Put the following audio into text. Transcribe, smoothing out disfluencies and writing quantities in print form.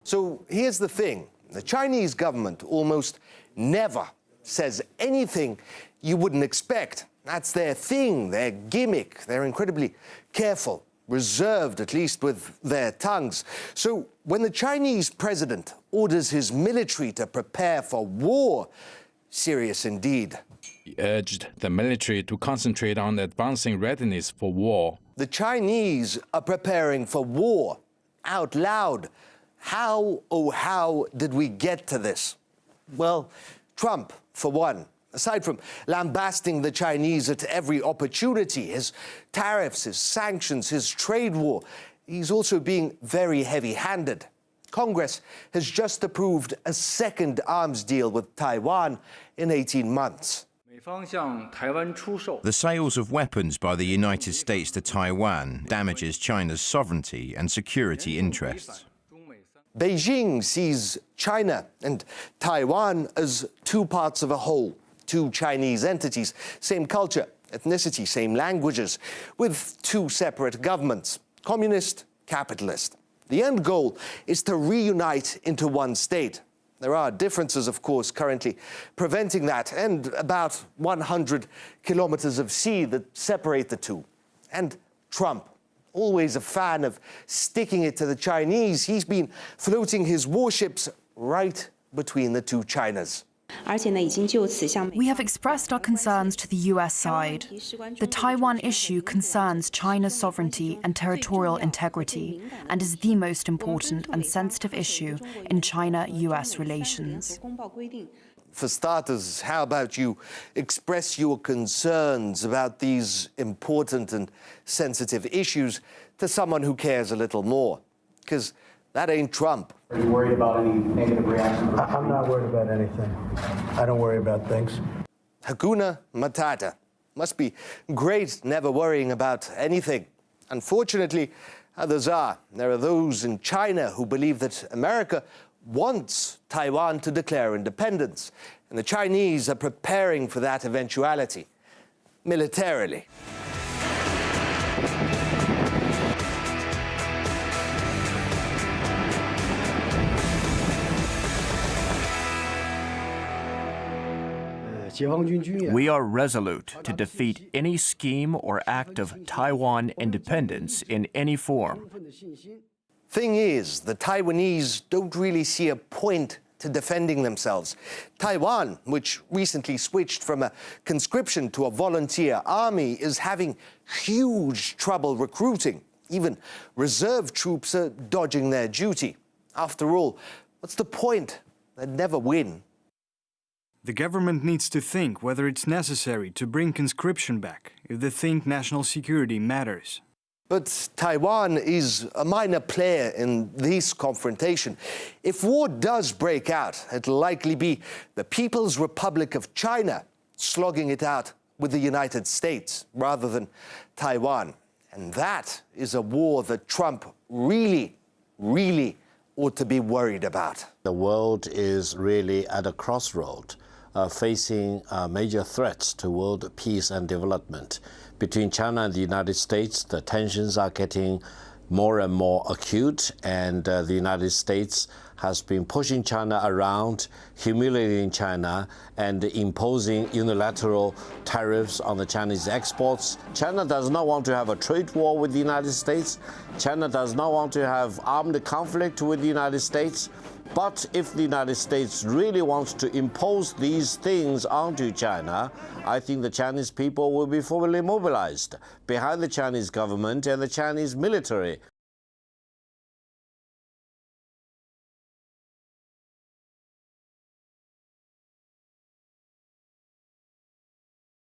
So here's the thing. The Chinese government almost never says anything you wouldn't expect. That's their thing, their gimmick. They're incredibly careful, reserved, at least with their tongues. So when the Chinese president orders his military to prepare for war, serious indeed. He urged the military to concentrate on advancing readiness for war. The Chinese are preparing for war, out loud. How, oh how, did we get to this? Well, Trump, for one. Aside from lambasting the Chinese at every opportunity, his tariffs, his sanctions, his trade war, he's also being very heavy-handed. Congress has just approved a second arms deal with Taiwan in 18 months. The sales of weapons by the United States to Taiwan damages China's sovereignty and security interests. Beijing sees China and Taiwan as two parts of a whole. Two Chinese entities, same culture, ethnicity, same languages, with two separate governments, communist, capitalist. The end goal is to reunite into one state. There are differences, of course, currently preventing that, and about 100 kilometers of sea that separate the two. And Trump, always a fan of sticking it to the Chinese, he's been floating his warships right between the two Chinas. We have expressed our concerns to the US side. The Taiwan issue concerns China's sovereignty and territorial integrity and is the most important and sensitive issue in China-US relations. For starters, how about you express your concerns about these important and sensitive issues to someone who cares a little more? Because that ain't Trump. Are you worried about any negative reactions? I'm not worried about anything. I don't worry about things. Hakuna Matata. Must be great never worrying about anything. Unfortunately, others are. There are those in China who believe that America wants Taiwan to declare independence, and the Chinese are preparing for that eventuality, militarily. We are resolute to defeat any scheme or act of Taiwan independence in any form. Thing is, the Taiwanese don't really see a point to defending themselves. Taiwan, which recently switched from a conscription to a volunteer army, is having huge trouble recruiting. Even reserve troops are dodging their duty. After all, what's the point? They'd never win. The government needs to think whether it's necessary to bring conscription back if they think national security matters. But Taiwan is a minor player in this confrontation. If war does break out, it'll likely be the People's Republic of China slogging it out with the United States rather than Taiwan. And that is a war that Trump really, really ought to be worried about. The world is really at a crossroad, facing major threats to world peace and development. Between China and the United States, the tensions are getting more and more acute, and the United States has been pushing China around, humiliating China, and imposing unilateral tariffs on the Chinese exports. China does not want to have a trade war with the United States. China does not want to have armed conflict with the United States. But if the United States really wants to impose these things onto China, I think the Chinese people will be fully mobilized behind the Chinese government and the Chinese military.